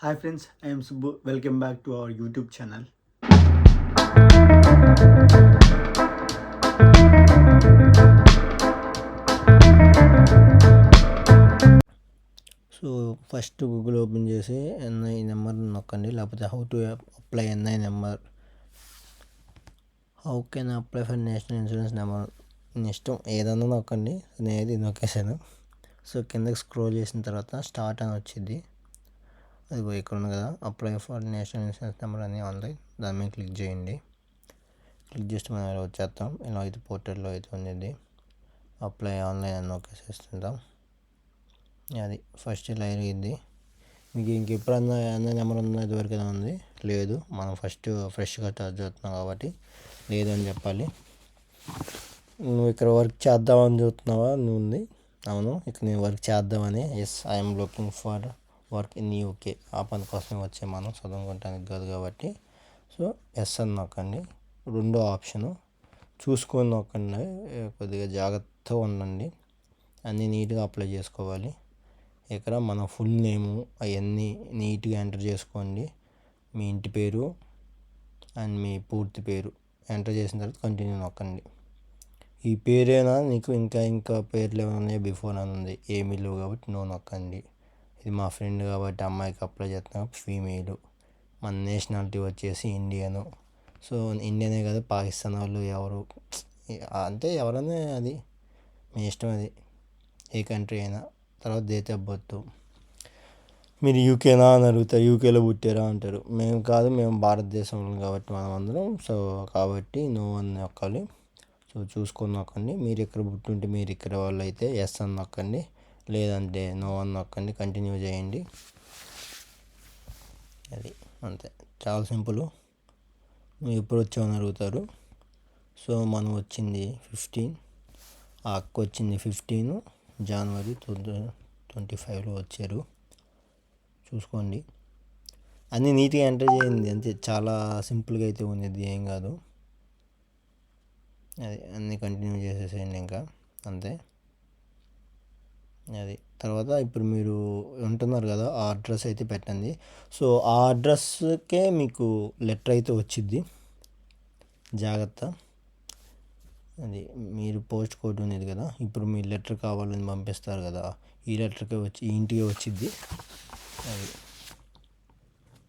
Hi friends, I am Subbu. Welcome back to our YouTube channel. So first Google open చేసి NI number నొక్కండి, లేకపోతే how to apply NI number, how can apply for national insurance number, మీ ఇష్టం ఏదన్నా నొక్కండి. నేను ఇది నొక్కేసాను. So కిందకి స్క్రోల్ చేసిన తర్వాత స్టార్ట్ అని వచ్చింది. అది ఇక్కడ ఉంది కదా, apply for national insurance number అని ఆన్లైన్, దాని మీద క్లిక్ చేయండి. క్లిక్ చేస్తే మనం ఇలా వచ్చేస్తాం. ఇలా అయితే పోర్టల్లో అయితే ఉంది, అప్లై ఆన్లైన్ అని నొక్కేసేస్తుంటాం. అది ఫస్ట్ ఇలా అడిగింది. మీకు ఇంకెప్పుడన్నా అన్న నెంబర్ ఉన్నది వరకైనా ఉంది, లేదు మనం ఫస్ట్ ఫ్రెష్గా స్టార్ట్ చేస్తున్నాం కాబట్టి లేదు అని చెప్పాలి. నువ్వు ఇక్కడ వర్క్ చేద్దామని చూస్తున్నావా నువ్వు ఉంది, అవును ఇక్కడ నేను వర్క్ చేద్దామని, yes I'm looking for work in UK, ఆ పని కోసమే వచ్చే మనం చదువుకోవటానికి కాదు కాబట్టి. సో ఎస్ అని నొక్కండి. రెండో ఆప్షను చూసుకొని నొక్కండి, కొద్దిగా జాగ్రత్తగా ఉండండి, అన్నీ నీట్గా అప్లై చేసుకోవాలి. ఇక్కడ మన ఫుల్ నేము అవన్నీ నీట్గా ఎంటర్ చేసుకోండి. మీ ఇంటి పేరు అండ్ మీ పూర్తి పేరు ఎంటర్ చేసిన తర్వాత కంటిన్యూ నొక్కండి. ఈ పేరేనా నీకు ఇంకా పేర్లు ఏమైనా ఉన్నాయో బిఫోర్ అని ఉంది, ఏమీ లేవు కాబట్టి నో నొక్కండి. ఇది మా ఫ్రెండ్ కాబట్టి అమ్మాయికి అప్లై చేస్తున్నా, ఫీమేలు. మన నేషనాలిటీ వచ్చేసి ఇండియను. సో ఇండియనే కదా, పాకిస్తాన్ వాళ్ళు ఎవరు అంటే ఎవరైనా అది మీ ఇష్టం, అది ఏ కంట్రీ అయినా. తర్వాత డేట్ ఆఫ్ బర్త్, మీరు యూకేనా అని అడుగుతారు, యూకేలో పుట్టారా అంటారు. మేము కాదు, మేము భారతదేశంలో కాబట్టి మనం అందరం. సో కాబట్టి నో అని నొక్కాలి. సో చూసుకొని నొక్కండి. మీరు ఇక్కడ పుట్టుంటే మీరు ఇక్కడ వాళ్ళు అయితే ఎస్ అని నొక్కండి, లేదంటే నో అని నొక్కండి, కంటిన్యూ చేయండి. అది అంతే, చాలా సింపుల్. నువ్వు ఎప్పుడు వచ్చావని అడుగుతారు. సో మనం వచ్చింది 15, ఆ అక్క వచ్చింది 15 జనవరి 2025లో వచ్చారు. చూసుకోండి, అన్నీ నీట్గా ఎంటర్ చేయండి, అంతే. చాలా సింపుల్గా అయితే ఉంది, ఏం కాదు. అది అన్నీ కంటిన్యూ చేసేసేయండి ఇంకా, అంతే. అది తర్వాత ఇప్పుడు మీరు ఉంటున్నారు కదా, ఆ అడ్రస్ అయితే పెట్టండి. సో ఆ అడ్రస్కే మీకు లెటర్ అయితే వచ్చింది, జాగ్రత్త. అది మీరు పోస్ట్ కోడ్ ఉండేది కదా, ఇప్పుడు మీ లెటర్ కావాలని పంపిస్తారు కదా, ఈ లెటర్కే వచ్చి ఈ ఇంటికి వచ్చింది. అది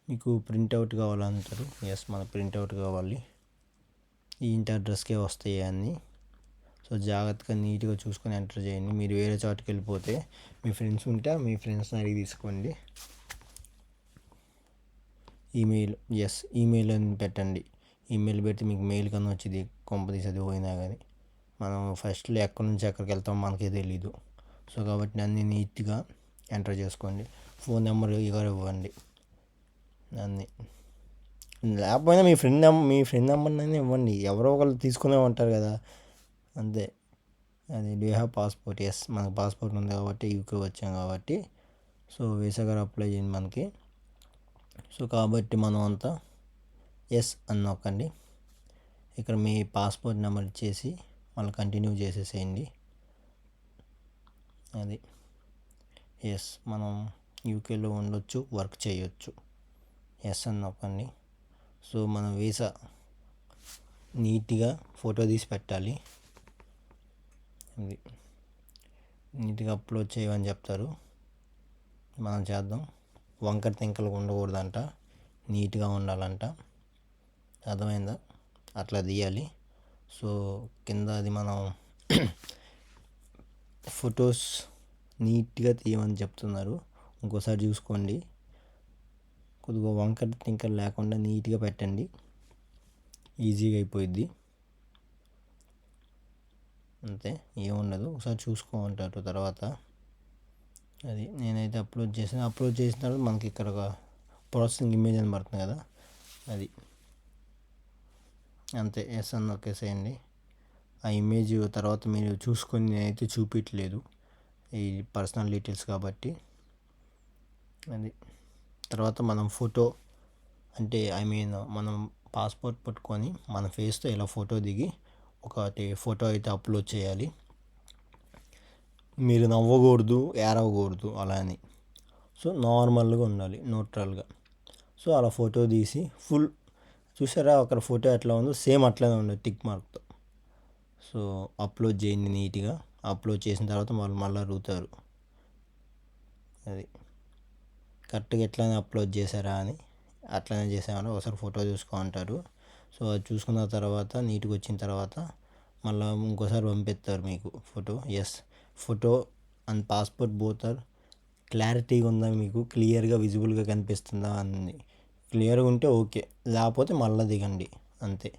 మీకు ప్రింట్అవుట్ కావాలంటారు, ఎస్ మన ప్రింట్అవుట్ కావాలి. ఈ ఇంటి అడ్రస్కే వస్తాయి అన్నీ. సో జాగ్రత్తగా నీట్గా చూసుకొని ఎంటర్ చేయండి. మీరు వేరే చోటుకి వెళ్ళిపోతే మీ ఫ్రెండ్స్ ఉంటే మీ ఫ్రెండ్స్ని అడిగి తీసుకోండి. ఈమెయిల్, ఎస్ ఈమెయిల్ అని పెట్టండి. ఈమెయిల్ పెడితే మీకు మెయిల్ కన్నా వచ్చింది, కొంపదీసి అది పోయినా కానీ. మనం ఫస్ట్లో ఎక్కడి నుంచి ఎక్కడికి వెళ్తామో మనకే తెలీదు. సో కాబట్టి అన్నీ నీట్గా ఎంటర్ చేసుకోండి. ఫోన్ నెంబర్ ఇవ్వండి అన్నీ. లేకపోయినా మీ ఫ్రెండ్ నెంబర్నైనా ఇవ్వండి, ఎవరో ఒకళ్ళు తీసుకునే ఉంటారు కదా, అంతే. అది డూ హ్యావ్ పాస్పోర్ట్, ఎస్ మనకు పాస్పోర్ట్ ఉంది కాబట్టి యూకే వచ్చాం కాబట్టి. సో వీసా గారు అప్లై చేయండి మనకి. సో కాబట్టి మనం అంతా ఎస్ అని నొక్కండి. ఇక్కడ మీ పాస్పోర్ట్ నెంబర్ ఇచ్చేసి మళ్ళీ కంటిన్యూ చేసేసేయండి. అది ఎస్ మనం యూకేలో ఉండొచ్చు, వర్క్ చేయొచ్చు, ఎస్ అని నొక్కండి. సో మన వీసా నీట్గా ఫోటో తీసి పెట్టాలి. అది నీట్గా అప్లోడ్ చేయమని చెప్తారు, మనం చేద్దాం. వంకర తింకలు ఉండకూడదంట, నీట్గా ఉండాలంట, అర్థమైందా? అట్లా తీయాలి. సో కింద అది మనం ఫొటోస్ నీట్గా తీయమని చెప్తున్నారు, ఇంకోసారి చూసుకోండి. కొద్దిగా వంకర టింకర్ లేకుండా నీట్గా పెట్టండి, ఈజీగా అయిపోయిద్ది, అంతే. ఏముండదు, ఒకసారి చూసుకోమంటారు తర్వాత. అది నేనైతే అప్లోడ్ చేసిన తర్వాత మనకి ఇక్కడ ఒక ప్రాసెసింగ్ ఇమేజ్ అని పడుతుంది కదా, అది అంతే. ఎస్ అని నొక్కేసేయండి. ఆ ఇమేజ్ తర్వాత మీరు చూసుకొని, నేనైతే చూపించలేదు, ఈ పర్సనల్ డీటెయిల్స్ కాబట్టి. అది తర్వాత మనం ఫోటో, అంటే మనం పాస్పోర్ట్ పట్టుకొని మన ఫేస్తో ఇలా ఫోటో దిగి ఒకటి ఫోటో అయితే అప్లోడ్ చేయాలి. మీరు నవ్వకూడదు, ఏడవకూడదు అలా అని. సో నార్మల్గా ఉండాలి, న్యూట్రల్గా. సో అలా ఫోటో తీసి ఫుల్ చూసారా అక్కడ ఫోటో ఎట్లా ఉందో సేమ్ అట్లనే ఉండదు టిక్ మార్క్తో. సో అప్లోడ్ చేయండి నీట్గా. అప్లోడ్ చేసిన తర్వాత వాళ్ళు మళ్ళీ అడుగుతారు అది కరెక్ట్గా ఎట్లనే అప్లోడ్ చేశారా అని. అట్లనే చేసామని ఒకసారి ఫోటో చూసుకో అంటారు. సో అది చూసుకున్న తర్వాత నీట్గా వచ్చిన తర్వాత మళ్ళీ ఇంకోసారి పంపిస్తారు మీకు photo. Yes, photo and passport both are క్లారిటీగా ఉందా, మీకు క్లియర్గా విజిబుల్గా కనిపిస్తుందా అని. క్లియర్గా ఉంటే ఓకే, లేకపోతే మళ్ళీ దిగండి అంతే.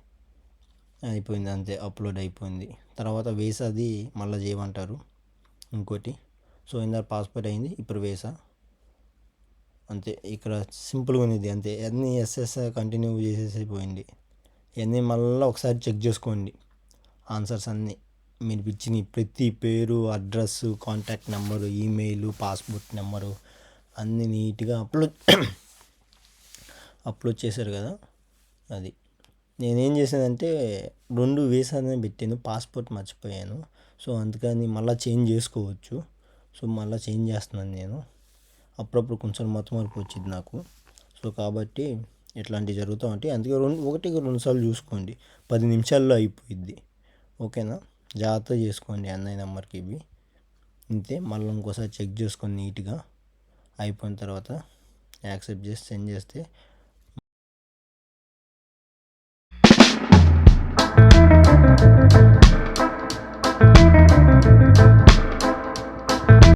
అయిపోయింది అంతే, అప్లోడ్ అయిపోయింది. తర్వాత వీసాది మళ్ళీ చేయమంటారు ఇంకోటి. సో ఇందాక పాస్పోర్ట్ అయింది, ఇప్పుడు వీసా అంతే. ఇక్కడ సింపుల్గా ఉంది అంతే. అన్నీ ఎస్ఎస్ కంటిన్యూ చేసేసి పోయింది. ఇవన్నీ మళ్ళీ ఒకసారి చెక్ చేసుకోండి ఆన్సర్స్ అన్నీ. మీరు ఇచ్చిన ప్రతి పేరు, address, contact number, email, passport number అన్నీ నీట్గా అప్లోడ్ చేశారు కదా. అది నేనేం చేశానంటే 2 వీసానే పెట్టాను, పాస్పోర్ట్ మర్చిపోయాను. సో అందుకని మళ్ళీ చేంజ్ చేసుకోవచ్చు. సో మళ్ళీ చేంజ్ చేస్తున్నాను నేను. అప్పుడప్పుడు కొంచెం మరపు వచ్చింది నాకు. సో కాబట్టి ఇట్లాంటివి జరుగుతూ ఉంటాయి. అందుకే 2 సార్లు చూసుకోండి, 10 నిమిషాల్లో అయిపోయిద్ది. ఓకేనా, జాగ్రత్త చేసుకోండి అన్నయ్య నెంబర్కి ఇవి. అంతే, మళ్ళీ ఇంకోసారి చెక్ చేసుకొని నీట్గా అయిపోయిన తర్వాత యాక్సెప్ట్ చేసి సెండ్ చేస్తే